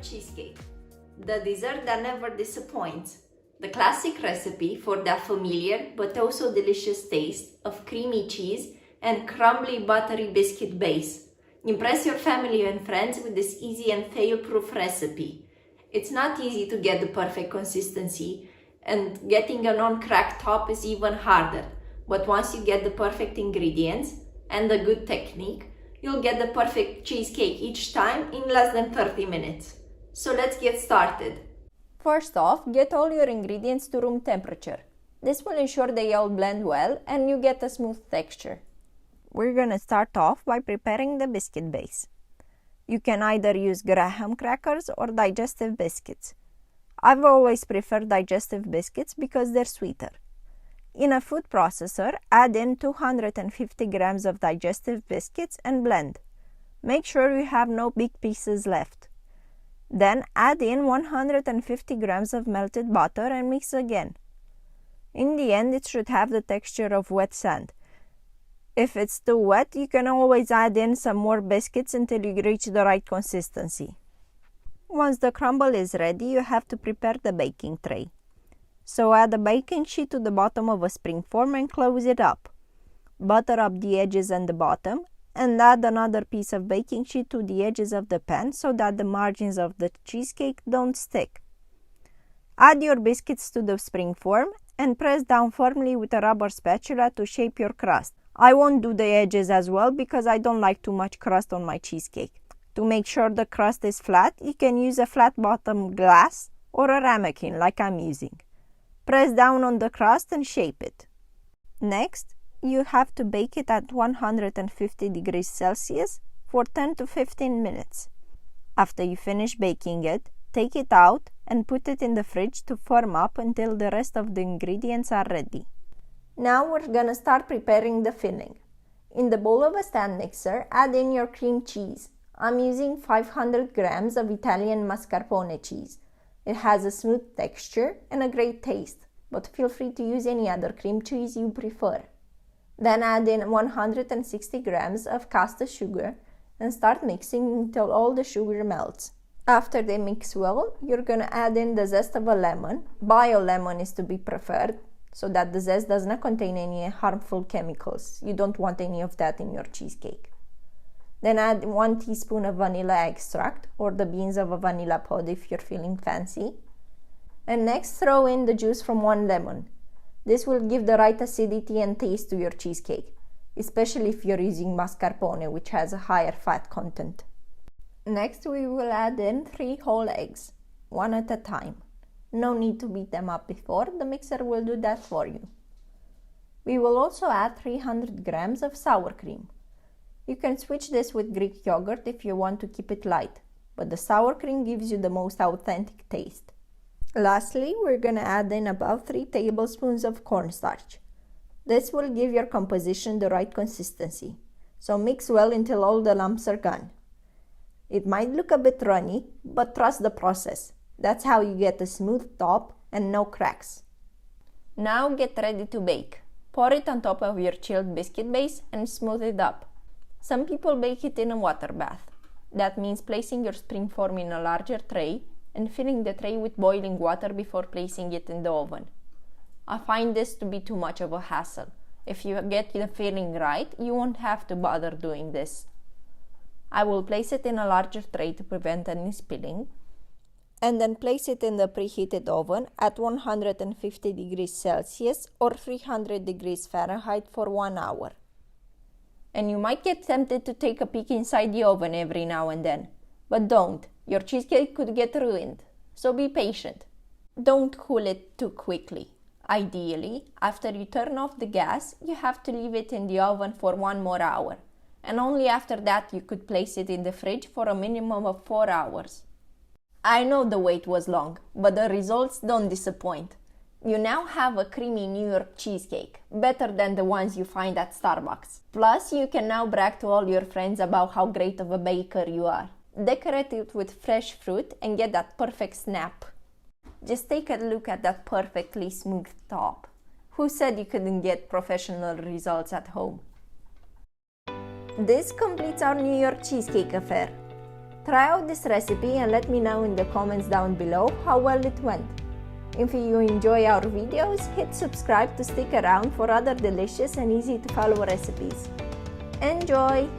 cheesecake, the dessert that never disappoints. The classic recipe for that familiar but also delicious taste of creamy cheese and crumbly buttery biscuit base. Impress your family and friends with this easy and fail-proof recipe. It's not easy to get the perfect consistency, and getting a non-cracked top is even harder. But once you get the perfect ingredients and a good technique, you'll get the perfect cheesecake each time in less than 30 minutes. So let's get started. First off, get all your ingredients to room temperature. This will ensure they all blend well and you get a smooth texture. We're gonna start off by preparing the biscuit base. You can either use graham crackers or digestive biscuits. I've always preferred digestive biscuits because they're sweeter. In a food processor, add in 250 grams of digestive biscuits and blend. Make sure you have no big pieces left. Then add in 150 grams of melted butter and mix again. In the end, it should have the texture of wet sand. If it's too wet, you can always add in some more biscuits until you reach the right consistency. Once the crumble is ready, you have to prepare the baking tray. So add a baking sheet to the bottom of a spring form and close it up. Butter up the edges and the bottom, and add another piece of baking sheet to the edges of the pan so that the margins of the cheesecake don't stick. Add your biscuits to the spring form and press down firmly with a rubber spatula to shape your crust. I won't do the edges as well because I don't like too much crust on my cheesecake. To make sure the crust is flat, you can use a flat bottom glass or a ramekin like I'm using. Press down on the crust and shape it. Next, you have to bake it at 150 degrees Celsius for 10 to 15 minutes. After you finish baking it, take it out and put it in the fridge to firm up until the rest of the ingredients are ready. Now we're gonna start preparing the filling. In the bowl of a stand mixer, add in your cream cheese. I'm using 500 grams of Italian mascarpone cheese. It has a smooth texture and a great taste, but feel free to use any other cream cheese you prefer. Then add in 160 grams of caster sugar and start mixing until all the sugar melts. After they mix well, you're gonna add in the zest of a lemon. Bio lemon is to be preferred, so that the zest does not contain any harmful chemicals. You don't want any of that in your cheesecake. Then add 1 teaspoon of vanilla extract or the beans of a vanilla pod if you're feeling fancy. And next, throw in the juice from 1 lemon. This will give the right acidity and taste to your cheesecake, especially if you're using mascarpone, which has a higher fat content. Next, we will add in 3 whole eggs, 1 at a time. No need to beat them up before, the mixer will do that for you. We will also add 300 grams of sour cream. You can switch this with Greek yogurt if you want to keep it light, but the sour cream gives you the most authentic taste. Lastly, we're gonna add in about 3 tablespoons of cornstarch. This will give your composition the right consistency, so mix well until all the lumps are gone. It might look a bit runny, but trust the process. That's how you get a smooth top and no cracks. Now get ready to bake. Pour it on top of your chilled biscuit base and smooth it up. Some people bake it in a water bath. That means placing your spring form in a larger tray and filling the tray with boiling water before placing it in the oven. I find this to be too much of a hassle. If you get the filling right, you won't have to bother doing this. I will place it in a larger tray to prevent any spilling, and then place it in the preheated oven at 150 degrees Celsius or 300 degrees Fahrenheit for 1 hour. And you might get tempted to take a peek inside the oven every now and then, but don't. Your cheesecake could get ruined, so be patient. Don't cool it too quickly. Ideally, after you turn off the gas, you have to leave it in the oven for 1 more hour, and only after that you could place it in the fridge for a minimum of 4 hours. I know the wait was long, but the results don't disappoint. You now have a creamy New York cheesecake, better than the ones you find at Starbucks. Plus, you can now brag to all your friends about how great of a baker you are. Decorate it with fresh fruit and get that perfect snap. Just take a look at that perfectly smooth top. Who said you couldn't get professional results at home? This completes our New York cheesecake affair. Try out this recipe and let me know in the comments down below how well it went. If you enjoy our videos, hit subscribe to stick around for other delicious and easy to follow recipes. Enjoy!